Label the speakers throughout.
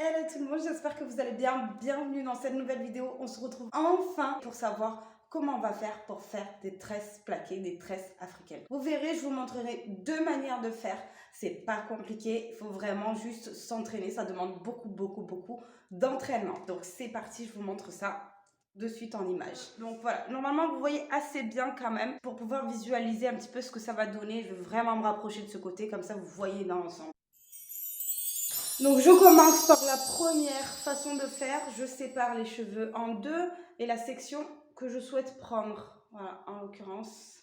Speaker 1: Hello tout le monde, j'espère que vous allez bien. Bienvenue dans cette nouvelle vidéo. On se retrouve enfin pour savoir comment on va faire pour faire des tresses plaquées, des tresses africaines. Vous verrez, je vous montrerai deux manières de faire. C'est pas compliqué, il faut vraiment juste s'entraîner. Ça demande beaucoup d'entraînement. Donc c'est parti, je vous montre ça de suite en image. Donc voilà, normalement vous voyez assez bien quand même pour pouvoir visualiser un petit peu ce que ça va donner. Je vais vraiment me rapprocher de ce côté, comme ça vous voyez dans l'ensemble. Donc je commence par la première façon de faire. Je sépare les cheveux en deux et la section que je souhaite prendre. Voilà, en l'occurrence.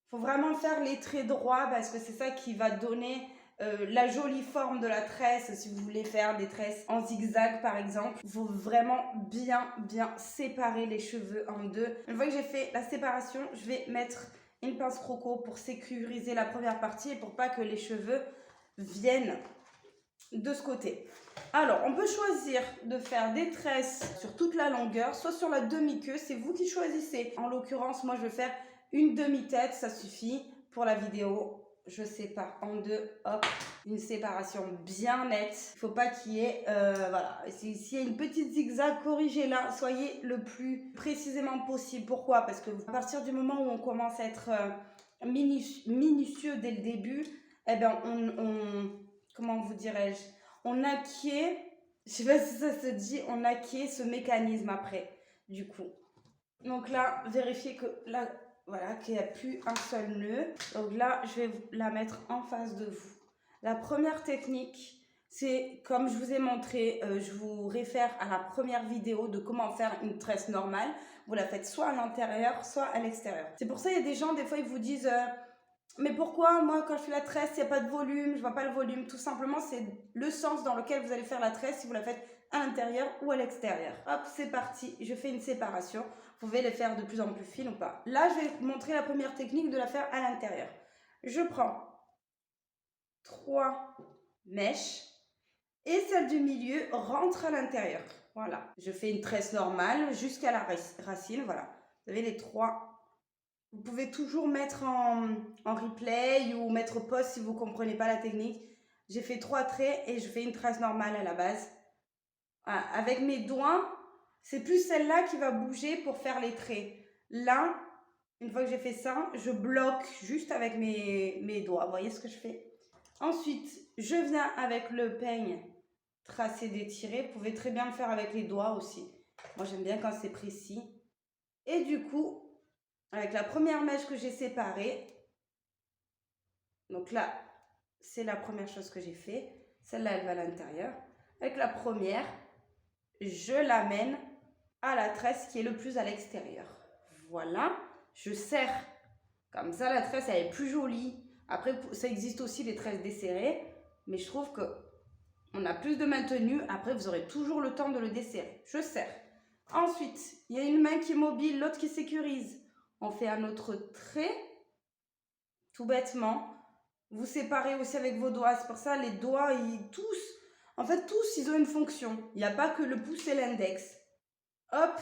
Speaker 1: Il faut vraiment faire les traits droits parce que c'est ça qui va donner la jolie forme de la tresse. Si vous voulez faire des tresses en zigzag par exemple, il faut vraiment bien séparer les cheveux en deux. Une fois que j'ai fait la séparation, je vais mettre une pince croco pour sécuriser la première partie et pour pas que les cheveux viennent de ce côté. Alors, on peut choisir de faire des tresses sur toute la longueur, soit sur la demi-queue, c'est vous qui choisissez. En l'occurrence, moi je vais faire une demi-tête, ça suffit pour la vidéo. Je sépare en deux, hop, une séparation bien nette. Il ne faut pas qu'il y ait, voilà, s'il y a une petite zigzag, corrigez-la, soyez le plus précisément possible. Pourquoi? Parce que à partir du moment où on commence à être minutieux dès le début, eh bien comment vous dirais-je, on acquiert, je sais pas si ça se dit, on acquiert ce mécanisme après, du coup. Donc là, vérifiez que là, voilà, qu'il n'y a plus un seul nœud. Donc là, je vais la mettre en face de vous. La première technique, c'est comme je vous ai montré, je vous réfère à la première vidéo de comment faire une tresse normale. Vous la faites soit à l'intérieur, soit à l'extérieur. C'est pour ça qu'il y a des gens, des fois, ils vous disent... mais pourquoi, moi, quand je fais la tresse, il n'y a pas de volume, je vois pas le volume? Tout simplement, c'est le sens dans lequel vous allez faire la tresse si vous la faites à l'intérieur ou à l'extérieur. Hop, c'est parti, je fais une séparation. Vous pouvez les faire de plus en plus fines ou pas. Là, je vais vous montrer la première technique de la faire à l'intérieur. Je prends 3 mèches et celle du milieu rentre à l'intérieur. Voilà, je fais une tresse normale jusqu'à la racine, voilà. Vous avez les 3. Vous pouvez toujours mettre en replay ou mettre pause si vous ne comprenez pas la technique. J'ai fait 3 traits et je fais une tresse normale à la base. Voilà. Avec mes doigts, c'est plus celle-là qui va bouger pour faire les traits. Là, une fois que j'ai fait ça, je bloque juste avec mes doigts. Vous voyez ce que je fais? Ensuite, je viens avec le peigne tracer, d'étirer. Vous pouvez très bien le faire avec les doigts aussi. Moi, j'aime bien quand c'est précis. Et du coup, avec la première mèche que j'ai séparée, donc là, c'est la première chose que j'ai fait. Celle-là, elle va à l'intérieur. Avec la première, je l'amène à la tresse qui est le plus à l'extérieur. Voilà, je serre. Comme ça, la tresse, elle est plus jolie. Après, ça existe aussi les tresses desserrées, mais je trouve que on a plus de maintenu. Après, vous aurez toujours le temps de le desserrer. Je serre. Ensuite, il y a une main qui est mobile, l'autre qui sécurise. On fait un autre trait, tout bêtement. Vous séparez aussi avec vos doigts. C'est pour ça les doigts, en fait, tous, ils ont une fonction. Il n'y a pas que le pouce et l'index. Hop,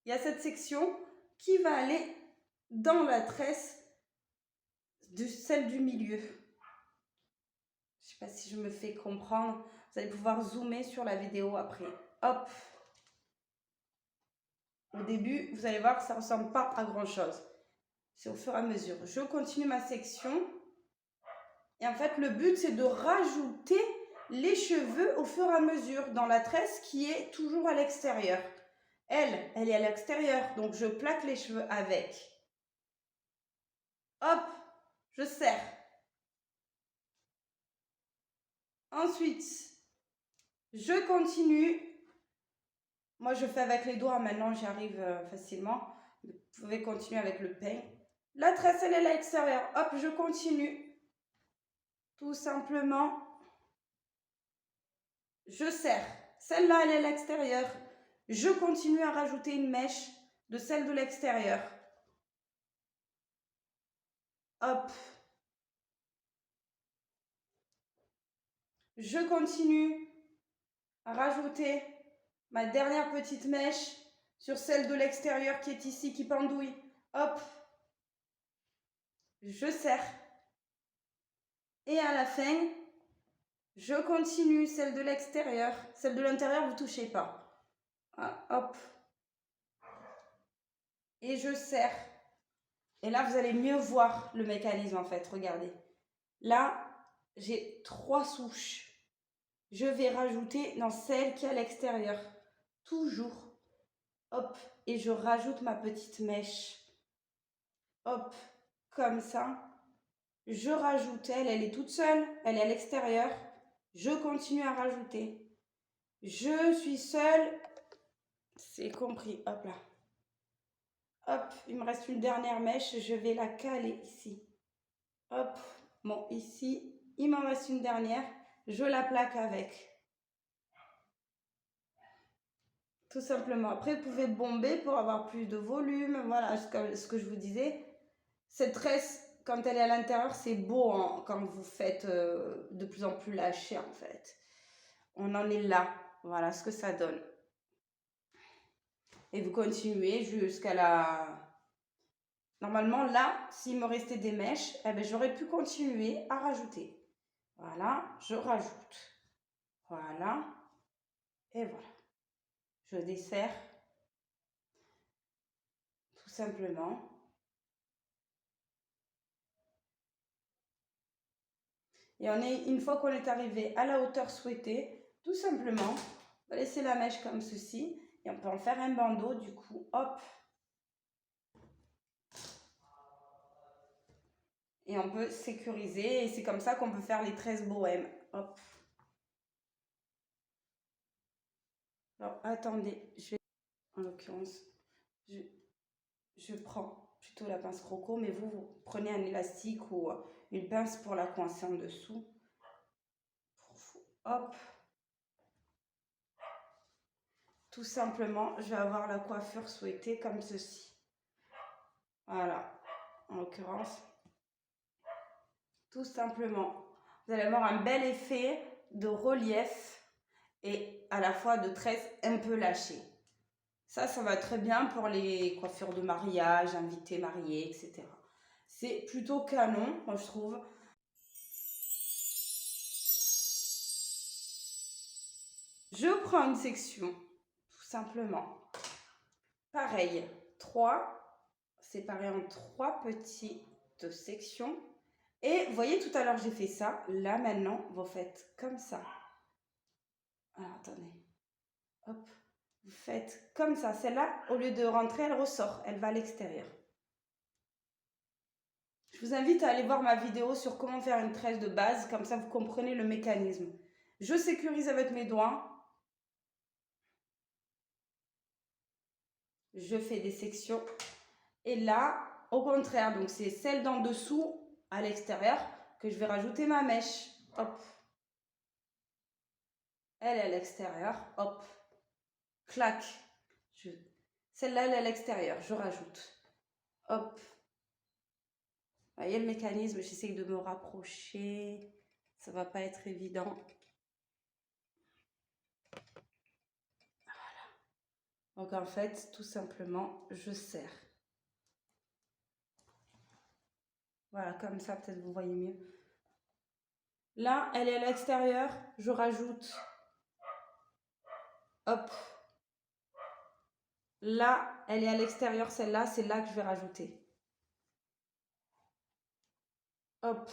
Speaker 1: il y a cette section qui va aller dans la tresse de celle du milieu. Je ne sais pas si je me fais comprendre. Vous allez pouvoir zoomer sur la vidéo après. Hop. Au début, vous allez voir que ça ne ressemble pas à grand chose. C'est au fur et à mesure. Je continue ma section. Et en fait, le but, c'est de rajouter les cheveux au fur et à mesure dans la tresse qui est toujours à l'extérieur. Elle est à l'extérieur, donc je plaque les cheveux avec. Hop, je serre. Ensuite, je continue. Moi, je fais avec les doigts. Maintenant, j'y arrive facilement. Vous pouvez continuer avec le peigne. La tresse, elle est à l'extérieur. Hop, je continue. Tout simplement, je serre. Celle-là, elle est à l'extérieur. Je continue à rajouter une mèche de celle de l'extérieur. Hop. Je continue à rajouter ma dernière petite mèche sur celle de l'extérieur qui est ici, qui pendouille. Hop. Je serre. Et à la fin, Je continue, celle de l'extérieur. Celle de l'intérieur, vous touchez pas. Ah, hop. Et je serre. Et là, vous allez mieux voir le mécanisme en fait. Regardez. Là, j'ai 3 souches. Je vais rajouter dans celle qui est à l'extérieur. Toujours. Hop. Et je rajoute ma petite mèche. Hop. Comme ça. Je rajoute, elle est toute seule. Elle est à l'extérieur. Je continue à rajouter. Je suis seule. C'est compris. Hop là. Hop. Il me reste une dernière mèche. Je vais la caler ici. Hop. Bon, ici, il m'en reste une dernière. Je la plaque avec. Tout simplement. Après, vous pouvez bomber pour avoir plus de volume. Voilà, ce que je vous disais. Cette tresse, quand elle est à l'intérieur, c'est beau hein, quand vous faites de plus en plus lâcher en fait. On en est là. Voilà ce que ça donne. Et vous continuez jusqu'à la... Normalement, là, s'il me restait des mèches, eh ben, j'aurais pu continuer à rajouter. Voilà, je rajoute. Voilà. Et voilà. Je desserre. Tout simplement. Et une fois qu'on est arrivé à la hauteur souhaitée, tout simplement, on va laisser la mèche comme ceci. Et on peut en faire un bandeau, du coup, hop. Et on peut sécuriser. Et c'est comme ça qu'on peut faire les 13 bohèmes. Hop. Alors, attendez. En l'occurrence, je prends plutôt la pince croco. Mais vous prenez un élastique ou une pince pour la coincer en dessous. Hop. Tout simplement, je vais avoir la coiffure souhaitée comme ceci. Voilà. En l'occurrence, tout simplement. Vous allez avoir un bel effet de relief et à la fois de tresse un peu lâchée. Ça va très bien pour les coiffures de mariage, invités mariés, etc. C'est plutôt canon, moi je trouve. Je prends une section, tout simplement. Pareil, 3, séparées en 3 petites sections. Et vous voyez, tout à l'heure, j'ai fait ça. Là, maintenant, vous faites comme ça. Alors, attendez. Hop. Vous faites comme ça. Celle-là, au lieu de rentrer, elle ressort. Elle va à l'extérieur. Je vous invite à aller voir ma vidéo sur comment faire une tresse de base. Comme ça, vous comprenez le mécanisme. Je sécurise avec mes doigts. Je fais des sections. Et là, au contraire, donc c'est celle d'en dessous, à l'extérieur, que je vais rajouter ma mèche. Hop. Elle est à l'extérieur. Hop. Clac. Celle-là, elle est à l'extérieur. Je rajoute. Hop. Vous voyez le mécanisme, j'essaye de me rapprocher. Ça va pas être évident. Voilà. Donc en fait, tout simplement, je serre. Voilà, comme ça, peut-être vous voyez mieux. Là, elle est à l'extérieur. Je rajoute. Hop. Là, elle est à l'extérieur, celle-là, c'est là que je vais rajouter. Hop.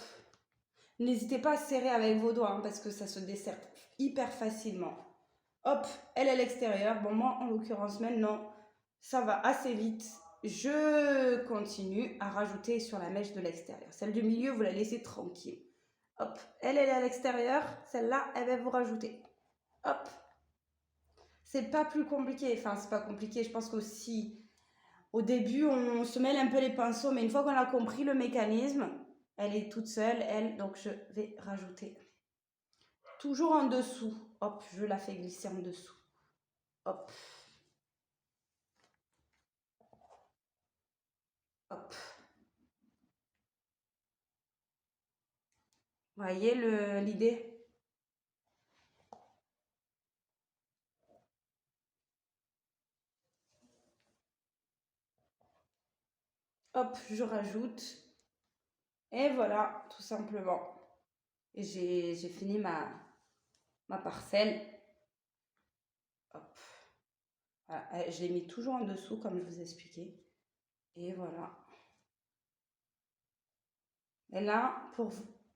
Speaker 1: N'hésitez pas à serrer avec vos doigts, hein, parce que ça se dessert hyper facilement. Hop, elle est à l'extérieur. Bon, moi, en l'occurrence, maintenant, ça va assez vite. Je continue à rajouter sur la mèche de l'extérieur. Celle du milieu, vous la laissez tranquille. Hop, elle est à l'extérieur. Celle-là, elle va vous rajouter. Hop. C'est pas plus compliqué. Enfin, c'est pas compliqué. Je pense qu'aussi, au début, on se mêle un peu les pinceaux. Mais une fois qu'on a compris le mécanisme, elle est toute seule, elle. Donc, je vais rajouter. Toujours en dessous. Hop, je la fais glisser en dessous. Hop. Hop. Voyez l'idée? Hop, je rajoute. Et voilà, tout simplement. Et j'ai fini ma parcelle. Hop. Voilà. Je l'ai mis toujours en dessous comme je vous ai expliqué. Et voilà. Et là, pour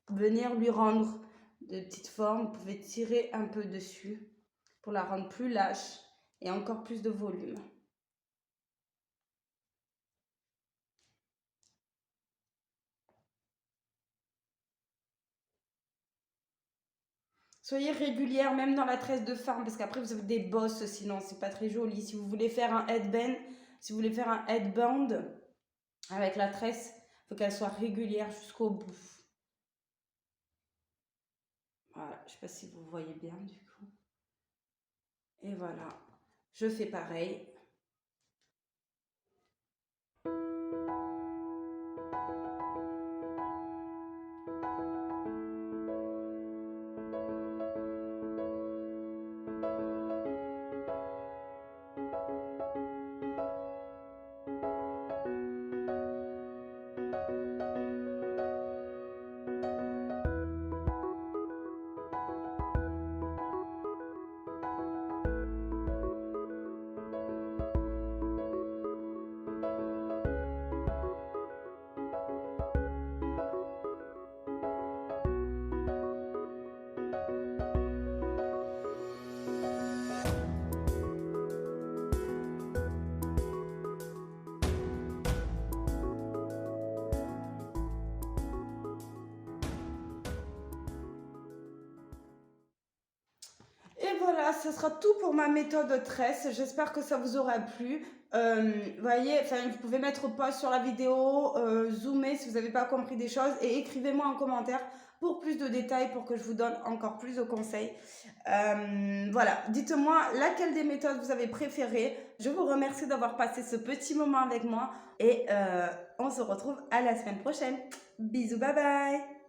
Speaker 1: venir lui rendre de petites formes, vous pouvez tirer un peu dessus pour la rendre plus lâche et encore plus de volume. Soyez régulière même dans la tresse de femme parce qu'après vous avez des bosses sinon c'est pas très joli. Si vous voulez faire un headband, si vous voulez faire un headband avec la tresse, il faut qu'elle soit régulière jusqu'au bout. Voilà, je sais pas si vous voyez bien du coup. Et voilà, je fais pareil. Et voilà, ce sera tout pour ma méthode tresse. J'espère que ça vous aura plu. Voyez, vous pouvez mettre pause sur la vidéo, zoomer si vous n'avez pas compris des choses et écrivez-moi en commentaire pour plus de détails pour que je vous donne encore plus de conseils. Voilà, dites-moi laquelle des méthodes vous avez préférée. Je vous remercie d'avoir passé ce petit moment avec moi et on se retrouve à la semaine prochaine. Bisous, bye bye!